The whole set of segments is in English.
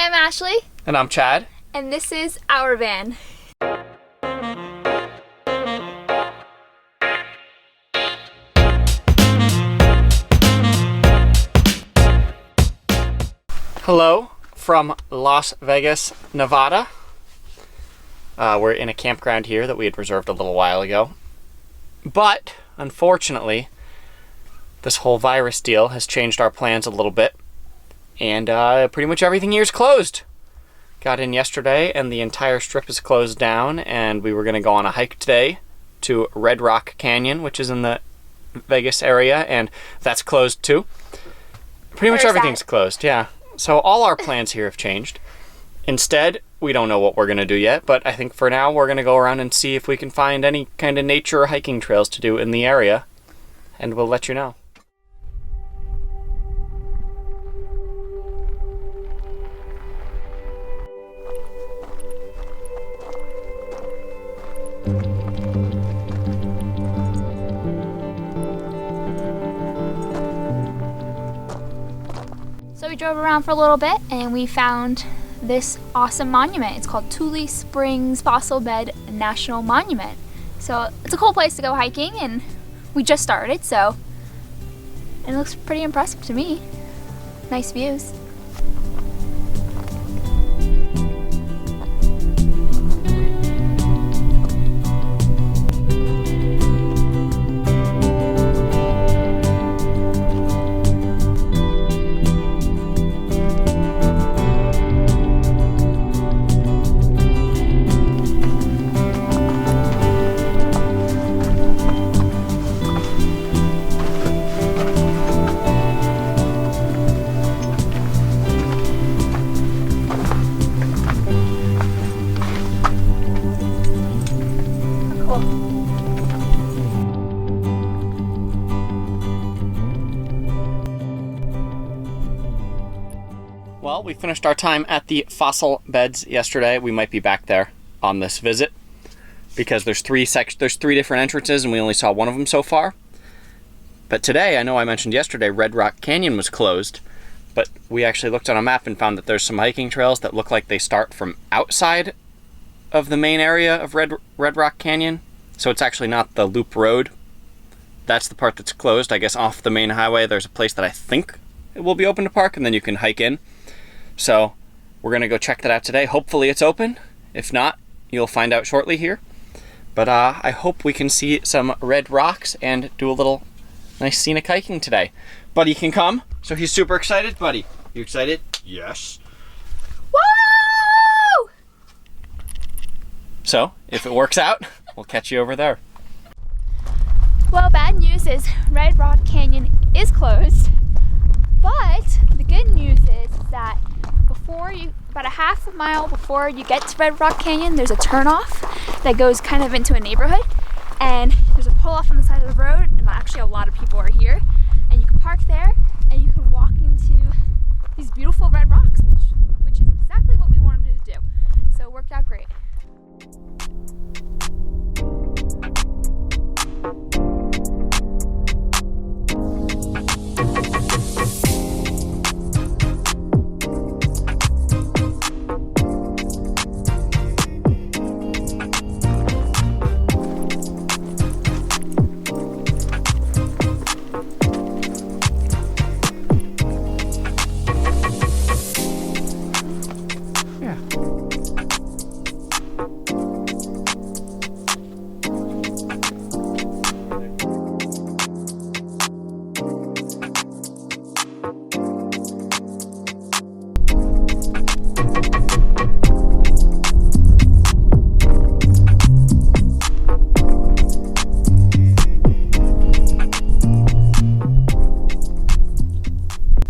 I'm Ashley. And I'm Chad. And this is ouRVan. Hello from Las Vegas, Nevada. We're in a campground here that we had reserved a little while ago. But, unfortunately, this whole virus deal has changed our plans a little bit. And pretty much everything here is closed. Got in yesterday and the entire strip is closed down, and we were going to go on a hike today to Red Rock Canyon, which is in the Vegas area, and that's closed too. Pretty much everything's closed, yeah. So all our plans here have changed. Instead, we don't know what we're going to do yet, but I think for now we're going to go around and see if we can find any kind of nature or hiking trails to do in the area, and we'll let you know. So we drove around for a little bit and we found this awesome monument. It's called Tule Springs Fossil Bed National Monument. So it's a cool place to go hiking, and we just started, so it looks pretty impressive to me. Nice views. Well, we finished our time at the fossil beds yesterday. We might be back there on this visit because there's three different entrances and we only saw one of them so far. But today, I know I mentioned yesterday, Red Rock Canyon was closed, but we actually looked on a map and found that there's some hiking trails that look like they start from outside of the main area of Red Rock Canyon. So it's actually not the loop road. That's the part that's closed. I guess off the main highway, there's a place that I think it will be open to park, and then you can hike in. So we're going to go check that out today. Hopefully it's open. If not, you'll find out shortly here. But I hope we can see some red rocks and do a little nice scenic hiking today. Buddy can come, so he's super excited. Buddy, you excited? Yes. Woo! So if it works out, we'll catch you over there. Well, bad news is Red Rock Canyon is closed, but the good news is that about a half a mile before you get to Red Rock Canyon, there's a turnoff that goes kind of into a neighborhood, and there's a pull off on the side of the road, and actually a lot of people are here, and you can park there and you can walk into these beautiful red rocks, which is exactly what we wanted to do. So it worked out great.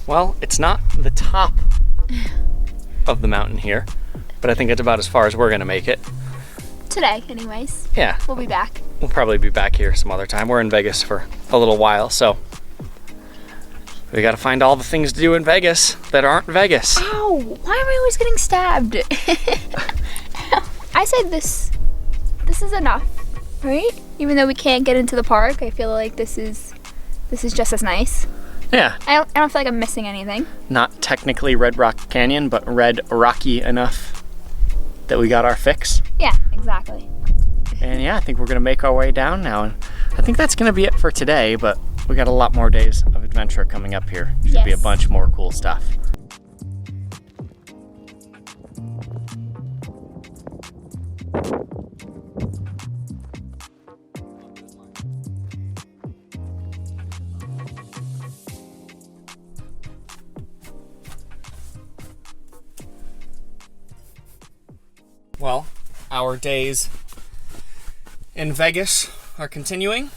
Well, it's not the top of the mountain here, but I think it's about as far as we're going to make it. Today, anyways. Yeah. We'll be back. We'll probably be back here some other time. We're in Vegas for a little while, so we got to find all the things to do in Vegas that aren't Vegas. Ow! Why am I always getting stabbed? I said this is enough, right? Even though we can't get into the park, I feel like this is just as nice. Yeah, I don't feel like I'm missing anything. not technically Red Rock Canyon, but red rocky enough that we got our fix. Yeah, exactly. And yeah, I think we're gonna make our way down now. And I think that's gonna be it for today, but we got a lot more days of adventure coming up here. Should be a Yes. bunch more cool stuff. Well, our days in Vegas are continuing.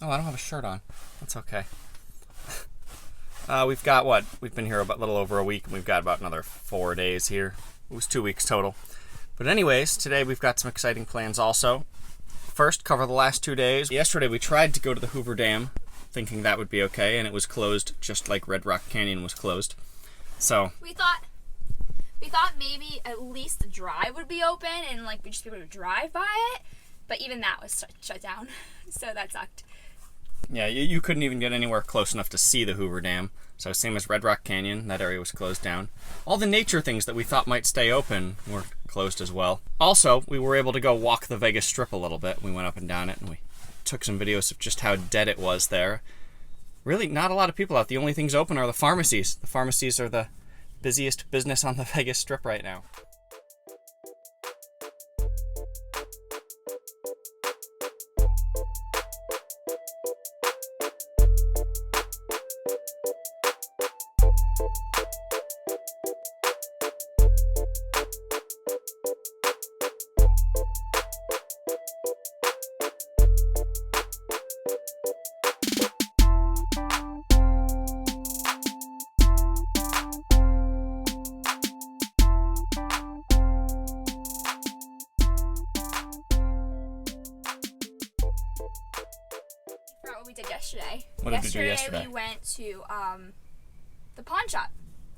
Oh, I don't have a shirt on. That's okay. We've got what? We've been here about a little over a week, and we've got about another 4 days here. It was 2 weeks total. But anyways, today we've got some exciting plans also. First, cover the last 2 days. Yesterday we tried to go to the Hoover Dam, thinking that would be okay, and it was closed just like Red Rock Canyon was closed. So We thought maybe at least the drive would be open and like we'd just be able to drive by it, but even that was shut down, so that sucked. yeah, you couldn't even get anywhere close enough to see the Hoover Dam. So same as Red Rock Canyon, that area was closed down. All the nature things that we thought might stay open were closed as well. Also, we were able to go walk the Vegas Strip a little bit. We went up and down it, and we took some videos of just how dead it was there. Really, not a lot of people out. The only things open are the pharmacies. The pharmacies are the busiest business on the Vegas Strip right now. Forgot what we did yesterday. What did we do yesterday? We went to the pawn shop,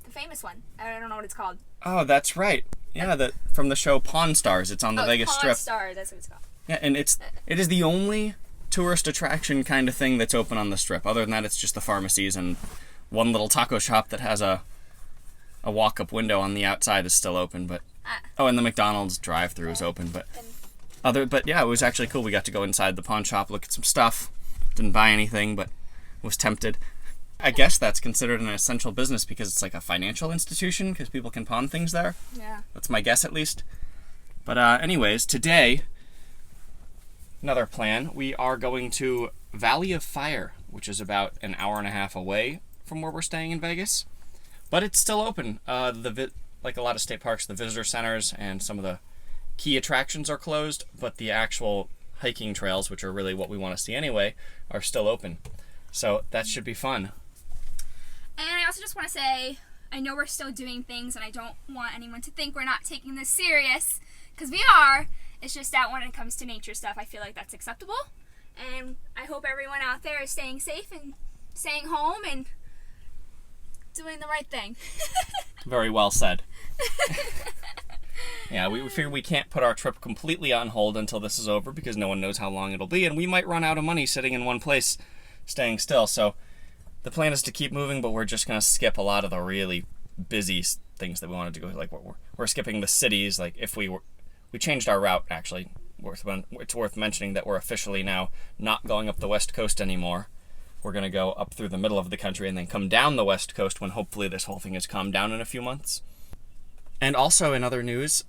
the famous one. I don't know what it's called. Oh, that's right. Yeah, from the show Pawn Stars. It's on the Vegas Pawn Strip. Stars, that's what it's called. Yeah, and it is the only tourist attraction kind of thing that's open on the Strip. Other than that, it's just the pharmacies and one little taco shop that has a walk-up window on the outside is still open. But and the McDonald's drive-thru is open. But yeah, it was actually cool. We got to go inside the pawn shop, look at some stuff. Didn't buy anything, but was tempted. I guess that's considered an essential business because it's like a financial institution because people can pawn things there. Yeah. That's my guess at least. But anyways, today, another plan. We are going to Valley of Fire, which is about an hour and a half away from where we're staying in Vegas. But it's still open. Like a lot of state parks, the visitor centers and some of the key attractions are closed, but the actual hiking trails, which are really what we want to see anyway, are still open. So that should be fun. And I also just want to say, I know we're still doing things and I don't want anyone to think we're not taking this serious, because we are. It's just that when it comes to nature stuff, I feel like that's acceptable. And I hope everyone out there is staying safe and staying home and doing the right thing. Very well said. Yeah, we figure we can't put our trip completely on hold until this is over because no one knows how long it'll be, and we might run out of money sitting in one place, staying still. So the plan is to keep moving, but we're just going to skip a lot of the really busy things that we wanted to go. Like we're skipping the cities. Like if we changed our route, actually. It's worth mentioning that we're officially now not going up the West Coast anymore. We're going to go up through the middle of the country and then come down the West Coast when hopefully this whole thing has calmed down in a few months. And also in other news,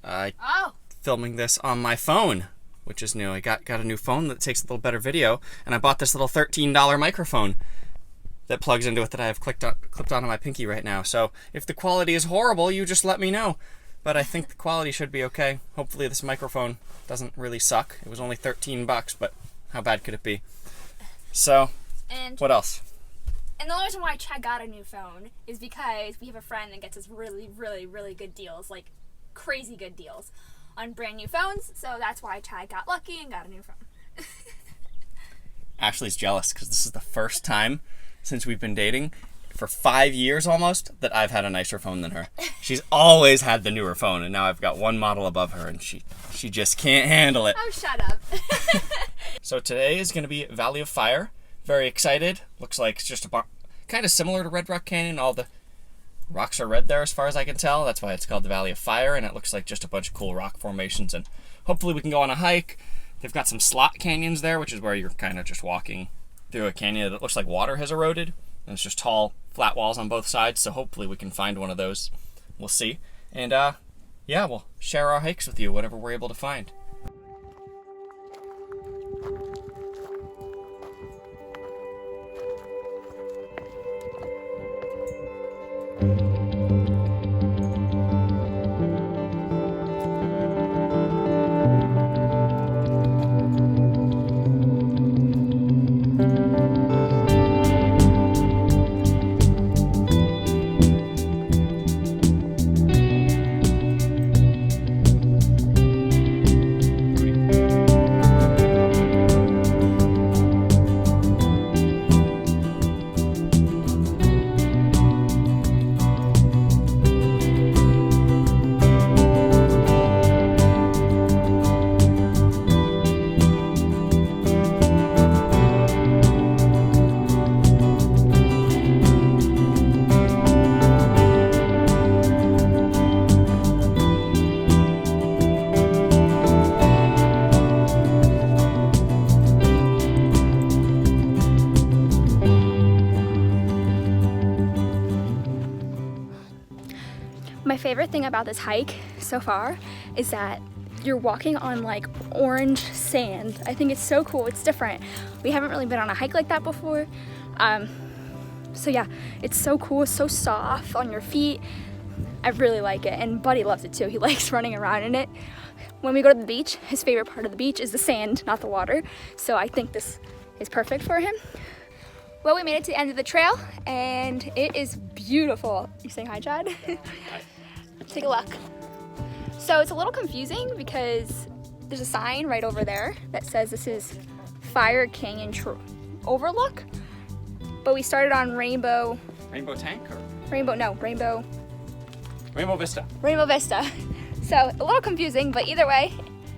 filming this on my phone, which is new. I got a new phone that takes a little better video, and I bought this little $13 microphone that plugs into it that I have clipped onto my pinky right now. So if the quality is horrible, you just let me know. But I think the quality should be okay. Hopefully this microphone doesn't really suck. It was only $13, but how bad could it be? So, what else? And the only reason why Chad got a new phone is because we have a friend that gets us really, really, really good deals, like crazy good deals on brand new phones. So that's why Chad got lucky and got a new phone. Ashley's jealous because this is the first time since we've been dating for 5 years almost that I've had a nicer phone than her. She's always had the newer phone, and now I've got one model above her, and she just can't handle it. Oh, shut up. So today is going to be Valley of Fire. Very excited. Looks like it's just kind kind of similar to Red Rock Canyon. All the rocks are red there as far as I can tell. That's why it's called the Valley of Fire, and it looks like just a bunch of cool rock formations. And hopefully we can go on a hike. They've got some slot canyons there, which is where you're kind of just walking through a canyon that looks like water has eroded. And it's just tall, flat walls on both sides, so hopefully we can find one of those. We'll see. And yeah, we'll share our hikes with you, whatever we're able to find. My favorite thing about this hike so far is that you're walking on like orange sand. I think it's so cool. It's different. We haven't really been on a hike like that before. So yeah, it's so cool, so soft on your feet. I really like it, and Buddy loves it too. He likes running around in it. When we go to the beach, his favorite part of the beach is the sand, not the water. So I think this is perfect for him. Well, we made it to the end of the trail, and it is beautiful. You saying hi, Chad? Hi. Take a look. So it's a little confusing because there's a sign right over there that says this is Fire Canyon Overlook, but we started on Rainbow Tank or Rainbow Vista. Rainbow Vista. So a little confusing, but either way,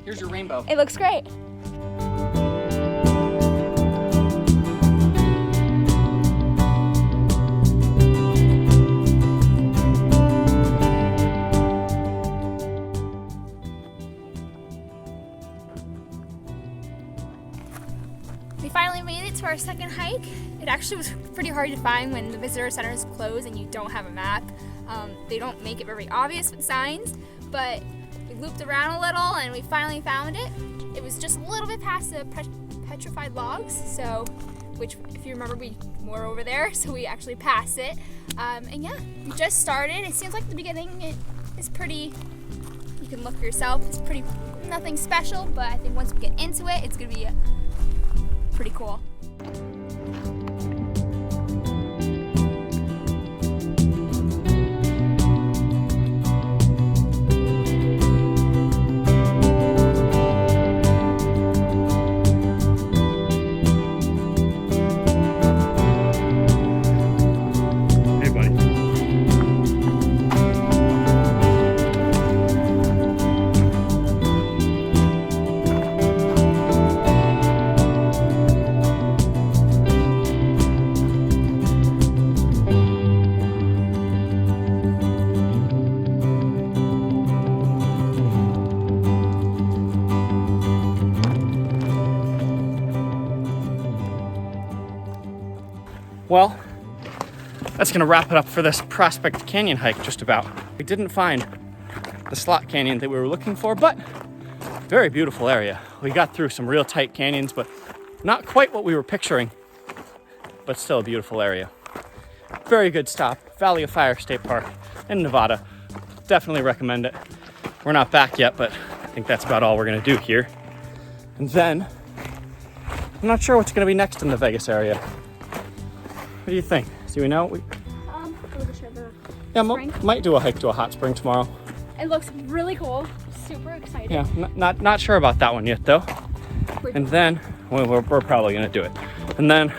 Here's your rainbow. it looks great. We finally made it to our second hike. It actually was pretty hard to find when the visitor center is closed and you don't have a map. They don't make it very obvious with signs, but we looped around a little and we finally found it. It was just a little bit past the petrified logs, so which, if you remember, we were over there, so we actually passed it. And yeah, we just started. It seems like the beginning is pretty, you can look for yourself, it's pretty, nothing special, but I think once we get into it, it's gonna be pretty cool. Hey, buddy. Well, that's gonna wrap it up for this Prospect Canyon hike, just about. We didn't find the slot canyon that we were looking for, but very beautiful area. We got through some real tight canyons, but not quite what we were picturing, but still a beautiful area. Very good stop, Valley of Fire State Park in Nevada. Definitely recommend it. We're not back yet, but I think that's about all we're gonna do here. And then, I'm not sure what's gonna be next in the Vegas area. What do you think? Do we know? Might do a hike to a hot spring tomorrow. It looks really cool. Super excited. Yeah, not sure about that one yet though. And then we're probably gonna do it. And then,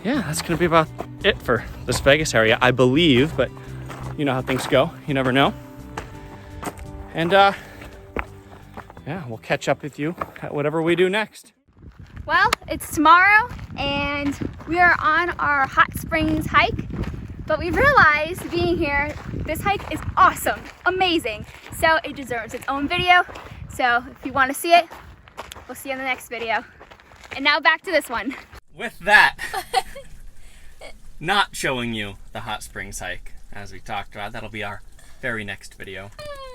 yeah, that's gonna be about it for this Vegas area, I believe. But you know how things go. You never know. And yeah, we'll catch up with you at whatever we do next. Well, it's tomorrow and we are on our hot springs hike, but we realized being here, this hike is awesome, amazing. So it deserves its own video. So if you want to see it, we'll see you in the next video. And now back to this one. With that, not showing you the hot springs hike, as we talked about, that'll be our very next video.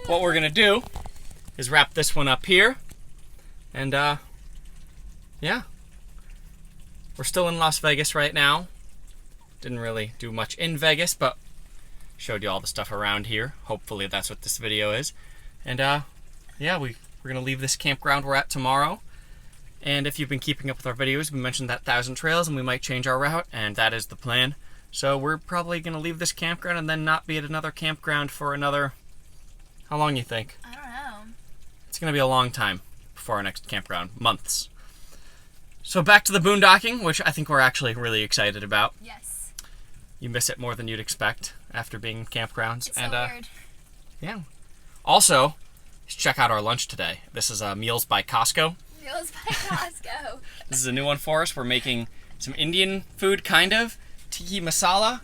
What we're gonna do is wrap this one up here, and yeah, we're still in Las Vegas right now. Didn't really do much in Vegas, but showed you all the stuff around here. Hopefully that's what this video is. And yeah, we're gonna leave this campground we're at tomorrow. And if you've been keeping up with our videos, we mentioned that 1,000 trails and we might change our route, and that is the plan. So we're probably gonna leave this campground and then not be at another campground for another, how long you think? I don't know. It's gonna be a long time before our next campground, months. So back to the boondocking, which I think we're actually really excited about. Yes. You miss it more than you'd expect after being in campgrounds. It's and so weird. yeah. Also, check out our lunch today. This is Meals by Costco. Meals by Costco. This is a new one for us. We're making some Indian food, kind of. Tiki masala.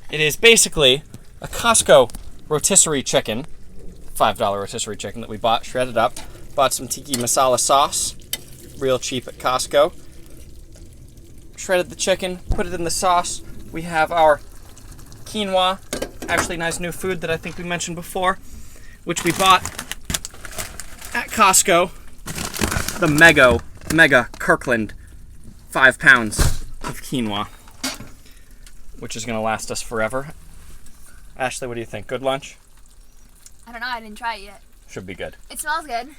It is basically a Costco rotisserie chicken, $5 rotisserie chicken that we bought, shredded up. Bought some tiki masala sauce, real cheap at Costco. Shredded the chicken, put it in the sauce. We have our quinoa, actually nice new food that I think we mentioned before, which we bought at Costco. The Mega Kirkland 5 pounds of quinoa, which is going to last us forever. Ashley, what do you think? Good lunch? I don't know, I didn't try it yet. Should be good. It smells good.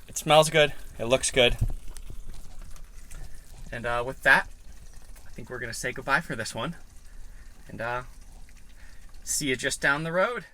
It smells good. It looks good. And with that, I think we're going to say goodbye for this one. And see you just down the road.